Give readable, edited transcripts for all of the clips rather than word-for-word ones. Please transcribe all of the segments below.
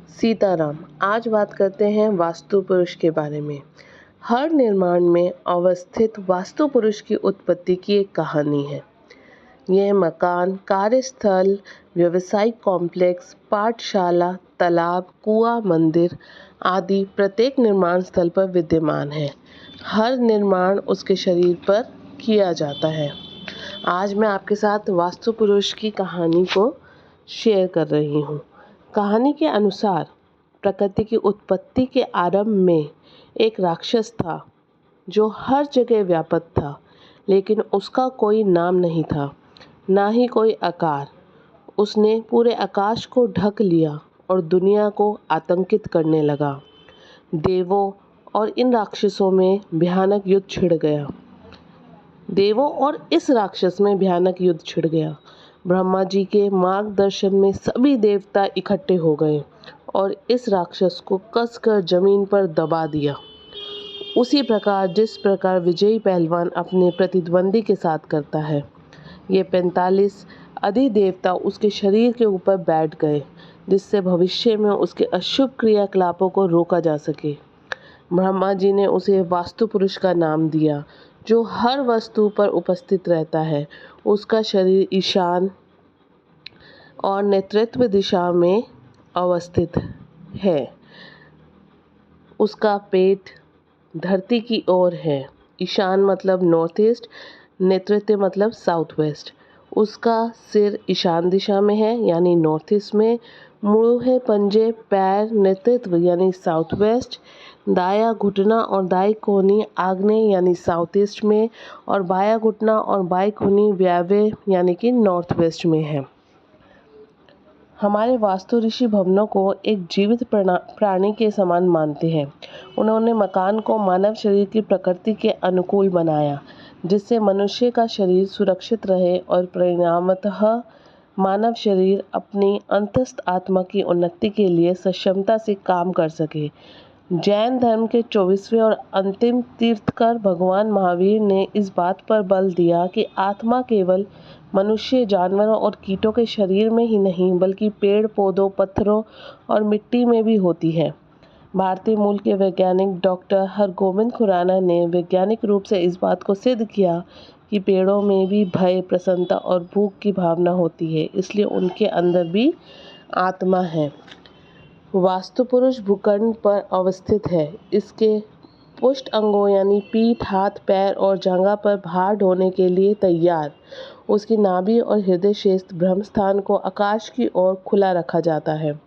सीताराम। आज बात करते हैं वास्तु पुरुष के बारे में। हर निर्माण में अवस्थित वास्तु पुरुष की उत्पत्ति की एक कहानी है। यह मकान, कार्यस्थल, व्यावसायिक कॉम्प्लेक्स, पाठशाला, तालाब, कुआं, मंदिर आदि प्रत्येक निर्माण स्थल पर विद्यमान है। हर निर्माण उसके शरीर पर किया जाता है। आज मैं आपके साथ वास्तु पुरुष की कहानी को शेयर कर रही हूँ। कहानी के अनुसार प्रकृति की उत्पत्ति के आरंभ में एक राक्षस था जो हर जगह व्याप्त था, लेकिन उसका कोई नाम नहीं था, ना ही कोई आकार। उसने पूरे आकाश को ढक लिया और दुनिया को आतंकित करने लगा। देवों और इन राक्षसों में भयानक युद्ध छिड़ गया। देवों और इस राक्षस में भयानक युद्ध छिड़ गया। ब्रह्मा जी के मार्गदर्शन में सभी देवता इकट्ठे हो गए और इस राक्षस को कसकर जमीन पर दबा दिया। उसी प्रकार जिस प्रकार विजयी पहलवान अपने प्रतिद्वंदी के साथ करता है। ये 45 अधिदेवता उसके शरीर के ऊपर बैठ गए, जिससे भविष्य में उसके अशुभ क्रियाकलापों को रोका जा सके। ब्रह्मा जी ने उसे वास्तु पुरुष का नाम दिया, जो हर वस्तु पर उपस्थित रहता है। उसका शरीर ईशान और नेतृत्व दिशा में अवस्थित है। उसका पेट धरती की ओर है। ईशान मतलब नॉर्थ ईस्ट, नेतृत्व मतलब साउथ वेस्ट। उसका सिर ईशान दिशा में है यानी नॉर्थ ईस्ट में। मुँह, पंजे, पैर नेतृत्व यानी साउथ वेस्ट। दायां घुटना और दाईं कोहनी आग्नेय यानी साउथ ईस्ट में, और बायां घुटना और बाईं कोहनी वायव्य यानी कि नॉर्थ वेस्ट में है। हमारे वास्तु ऋषि भवनों को एक जीवित प्राणी के समान मानते हैं। उन्होंने मकान को मानव शरीर की प्रकृति के अनुकूल बनाया, जिससे मनुष्य का शरीर सुरक्षित रहे और परिणामतः मानव शरीर अपनी अंतस्थ आत्मा की उन्नति के लिए सक्षमता से काम कर सके। जैन धर्म के 24वें और अंतिम तीर्थकर भगवान महावीर ने इस बात पर बल दिया कि आत्मा केवल मनुष्य, जानवरों और कीटों के शरीर में ही नहीं, बल्कि पेड़ पौधों, पत्थरों और मिट्टी में भी होती है। भारतीय मूल के वैज्ञानिक डॉक्टर हरगोविंद खुराना ने वैज्ञानिक रूप से इस बात को सिद्ध किया कि पेड़ों में भी भय, प्रसन्नता और भूख की भावना होती है, इसलिए उनके अंदर भी आत्मा है। वास्तु पुरुष भूखंड पर अवस्थित है। इसके पुष्ट अंगों यानी पीठ, हाथ, पैर और जांघा पर भार ढोने के लिए तैयार। उसकी नाभि और हृदय क्षेत्र ब्रह्म स्थान को आकाश की ओर खुला रखा जाता है।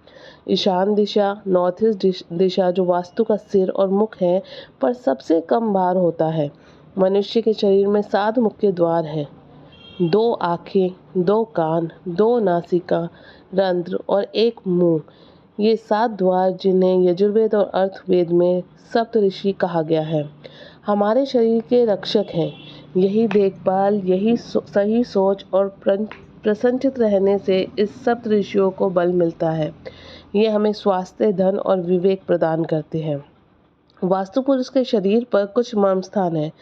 ईशान दिशा, नॉर्थ ईस्ट दिशा, जो वास्तु का सिर और मुख है, पर सबसे कम भार होता है। मनुष्य के शरीर में 7 मुख्य द्वार हैं। 2 आँखें, 2 कान, 2 नासिका रंध्र और 1 मुंह। ये 7 द्वार, जिन्हें यजुर्वेद और अर्थवेद में सप्तऋषि कहा गया है, हमारे शरीर के रक्षक हैं। यही देखभाल, यही सही सोच और प्रसन्नचित्त रहने से इस सप्तऋषियों को बल मिलता है। ये हमें स्वास्थ्य, धन और विवेक प्रदान करते हैं। वास्तु पुरुष के शरीर पर कुछ मर्म स्थान है,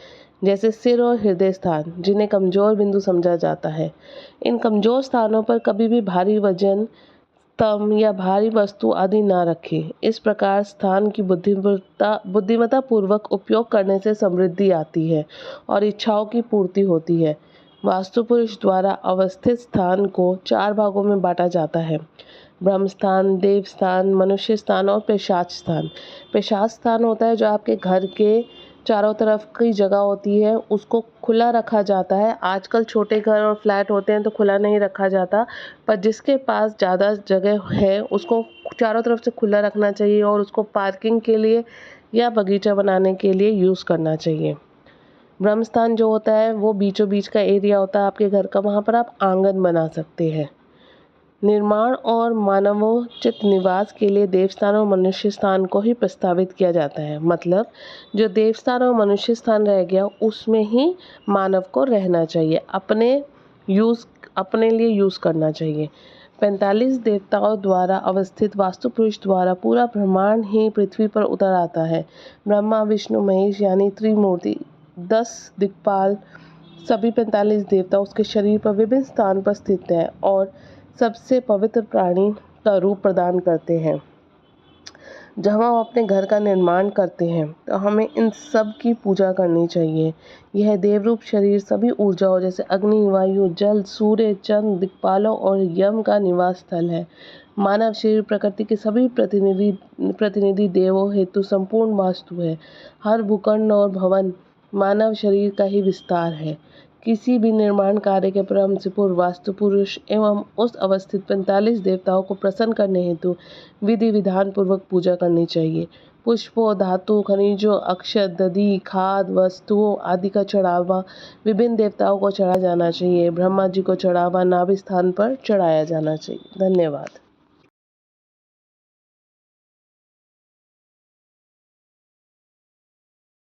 जैसे सिर और हृदय स्थान, जिन्हें कमजोर बिंदु समझा जाता है। इन कमजोर स्थानों पर कभी भी भारी वजन, स्तंभ या भारी वस्तु आदि ना रखें। इस प्रकार स्थान की बुद्धिमत्ता पूर्वक उपयोग करने से समृद्धि आती है और इच्छाओं की पूर्ति होती है। वास्तु पुरुष द्वारा अवस्थित स्थान को 4 भागों में बांटा जाता है: ब्रह्म स्थान, देव स्थान, मनुष्य स्थान और पिशाच स्थान। पिशाच स्थान होता है जो आपके घर के चारों तरफ की जगह होती है, उसको खुला रखा जाता है। आजकल छोटे घर और फ्लैट होते हैं तो खुला नहीं रखा जाता, पर जिसके पास ज़्यादा जगह है उसको चारों तरफ से खुला रखना चाहिए और उसको पार्किंग के लिए या बगीचा बनाने के लिए यूज़ करना चाहिए। ब्रह्म स्थान जो होता है वो बीचों बीच का एरिया होता है आपके घर का, वहाँ पर आप आंगन बना सकते हैं। निर्माण और मानवोचित निवास के लिए देवस्थान और मनुष्य स्थान को ही प्रस्तावित किया जाता है। मतलब जो देवस्थान और मनुष्य स्थान रह गया उसमें ही मानव को रहना चाहिए, अपने लिए यूज़ करना चाहिए। 45 देवताओं द्वारा अवस्थित वास्तु पुरुष द्वारा पूरा ब्रह्मांड ही पृथ्वी पर उतर आता है। ब्रह्मा, विष्णु, महेश यानी त्रिमूर्ति, 10 दिक्पाल, सभी 45 देवता उसके शरीर पर विभिन्न स्थान पर स्थित हैं और सबसे पवित्र प्राणी का रूप प्रदान करते हैं। जब हम अपने घर का निर्माण करते हैं तो हमें इन सब की पूजा करनी चाहिए। यह देवरूप शरीर सभी ऊर्जाओं जैसे अग्नि, वायु, जल, सूर्य, चंद्र, दिक्पालों और यम का निवास स्थल है। मानव शरीर प्रकृति के सभी प्रतिनिधि देवों हेतु संपूर्ण वास्तु है। हर भूखंड और भवन मानव शरीर का ही विस्तार है। किसी भी निर्माण कार्य के प्रारंभ से पूर्व वास्तु पुरुष एवं उस अवस्थित 45 देवताओं को प्रसन्न करने हेतु विधि विधान पूर्वक पूजा करनी चाहिए। पुष्पों, धातु, खनिजों, अक्षत, दधि, खाद, वस्तुओं आदि का चढ़ावा विभिन्न देवताओं को चढ़ाया जाना चाहिए। ब्रह्मा जी को चढ़ावा नाभि स्थान पर चढ़ाया जाना चाहिए। धन्यवाद।